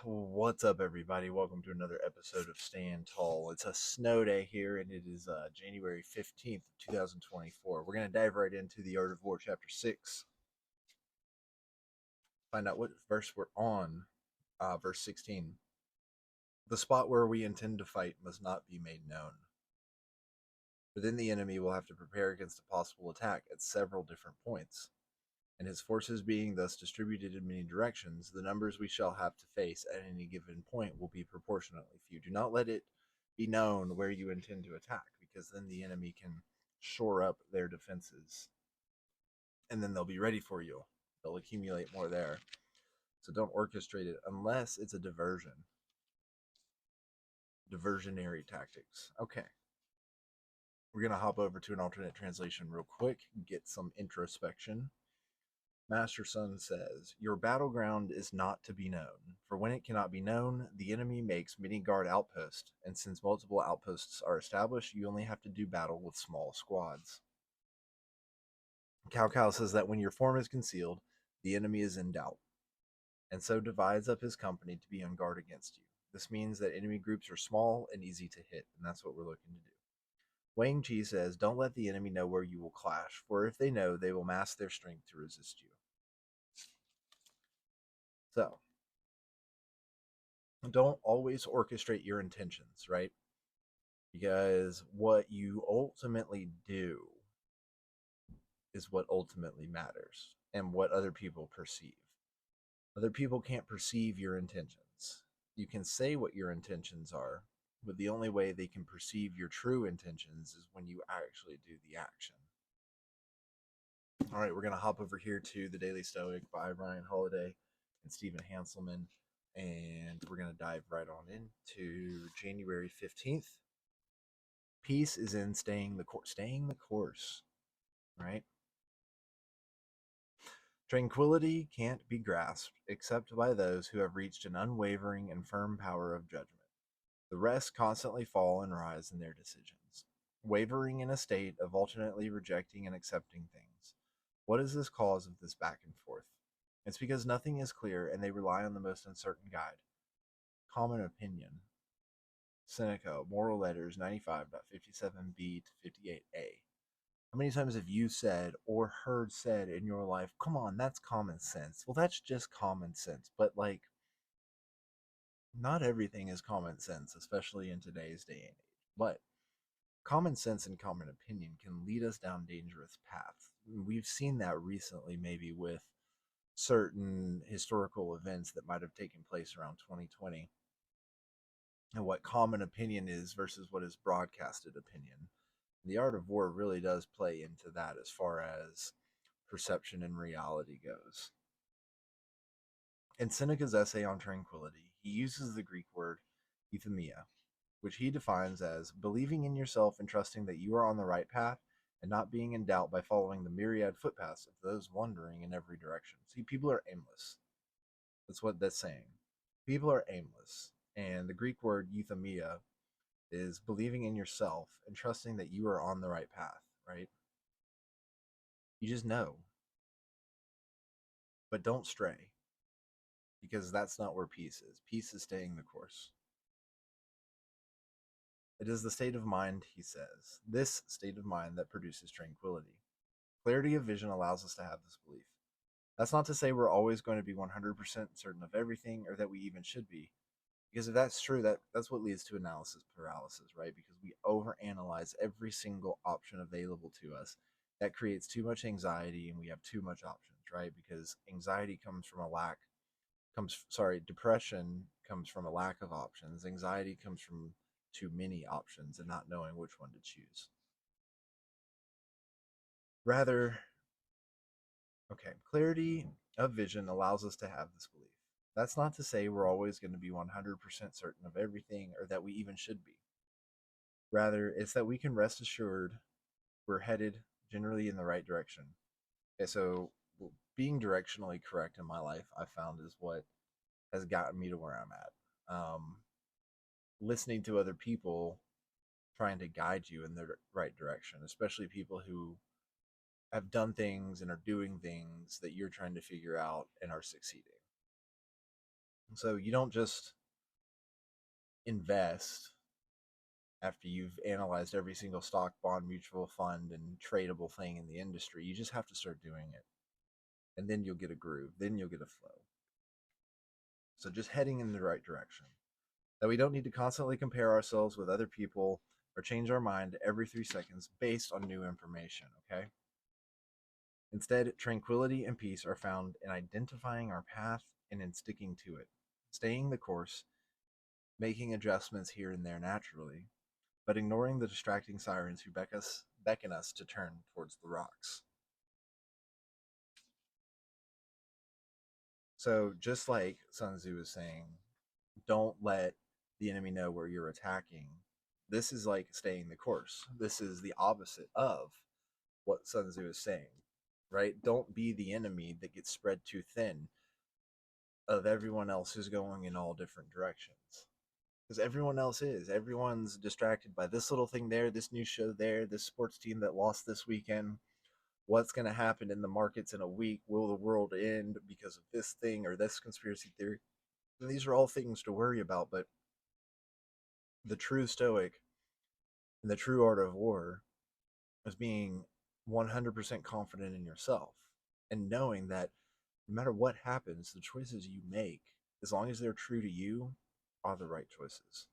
What's up, everybody? Welcome to another episode of Stand Tall. It's a snow day here, and it is January 15th, 2024. We're going to dive right into The Art of War, Chapter 6. Find out what verse we're on. Verse 16. The spot where we intend to fight must not be made known. For then the enemy will have to prepare against a possible attack at several different points. And his forces being thus distributed in many directions, the numbers we shall have to face at any given point will be proportionately few. Do not let it be known where you intend to attack, because then the enemy can shore up their defenses, and then they'll be ready for you. They'll accumulate more there. So don't orchestrate it unless it's a diversion. Diversionary tactics. Okay. We're going to hop over to an alternate translation real quick, get some introspection. Master Sun says, your battleground is not to be known, for when it cannot be known, the enemy makes many guard outposts, and since multiple outposts are established, you only have to do battle with small squads. Cao Cao says that when your form is concealed, the enemy is in doubt, and so divides up his company to be on guard against you. This means that enemy groups are small and easy to hit, and that's what we're looking to do. Wang Chi says, don't let the enemy know where you will clash, for if they know, they will mass their strength to resist you. So, don't always orchestrate your intentions, right? Because what you ultimately do is what ultimately matters and what other people perceive. Other people can't perceive your intentions. You can say what your intentions are, but the only way they can perceive your true intentions is when you actually do the action. All right, we're going to hop over here to the Daily Stoic by Ryan Holiday and Stephen Hanselman, and we're going to dive right on into January 15th. Peace is in staying the course, right? Tranquility can't be grasped except by those who have reached an unwavering and firm power of judgment. The rest constantly fall and rise in their decisions, wavering in a state of alternately rejecting and accepting things. What is this cause of this back and forth? It's because nothing is clear and they rely on the most uncertain guide. Common opinion. Seneca, Moral Letters 95.57b to 58a. How many times have you said or heard said in your life, come on, that's common sense? Well, that's just common sense. But, like, not everything is common sense, especially in today's day and age. But common sense and common opinion can lead us down dangerous paths. We've seen that recently, maybe with certain historical events that might have taken place around 2020, and what common opinion is versus what is broadcasted opinion. The art of war really does play into that as far as perception and reality goes. In Seneca's essay on tranquility, he uses the Greek word euthymia, which he defines as believing in yourself and trusting that you are on the right path and not being in doubt by following the myriad footpaths of those wandering in every direction. See, people are aimless. That's what that's saying. People are aimless. And the Greek word euthymia is believing in yourself and trusting that you are on the right path, right? You just know. But don't stray, because that's not where peace is. Peace is staying the course. It is the state of mind, he says, this state of mind that produces tranquility. Clarity of vision allows us to have this belief. That's not to say we're always going to be 100% certain of everything, or that we even should be. Because if that's true, that's what leads to analysis paralysis, right? Because we overanalyze every single option available to us. That creates too much anxiety, and we have too much options, right? Because anxiety comes from depression comes from a lack of options. Anxiety comes from too many options and not knowing which one to choose. Rather, okay, clarity of vision allows us to have this belief. That's not to say we're always going to be 100% certain of everything, or that we even should be. Rather, it's that we can rest assured we're headed generally in the right direction. Okay, so being directionally correct in my life, I found, is what has gotten me to where I'm at. Listening to other people trying to guide you in the right direction, especially people who have done things and are doing things that you're trying to figure out and are succeeding. So you don't just invest after you've analyzed every single stock, bond, mutual fund, and tradable thing in the industry. You just have to start doing it. And then you'll get a groove. Then you'll get a flow. So just heading in the right direction. That we don't need to constantly compare ourselves with other people or change our mind every 3 seconds based on new information, okay? Instead, tranquility and peace are found in identifying our path and in sticking to it, staying the course, making adjustments here and there naturally, but ignoring the distracting sirens who beckon us to turn towards the rocks. So, just like Sun Tzu is saying, don't let the enemy know where you're attacking. This is like staying the course. This is the opposite of what Sun Tzu is saying, right? Don't be the enemy that gets spread too thin of everyone else who's going in all different directions. Because everyone else is. Everyone's distracted by this little thing there, this new show there, this sports team that lost this weekend. What's going to happen in the markets in a week? Will the world end because of this thing or this conspiracy theory? And these are all things to worry about, but the true Stoic and the true art of war is being 100% confident in yourself and knowing that no matter what happens, the choices you make, as long as they're true to you, are the right choices.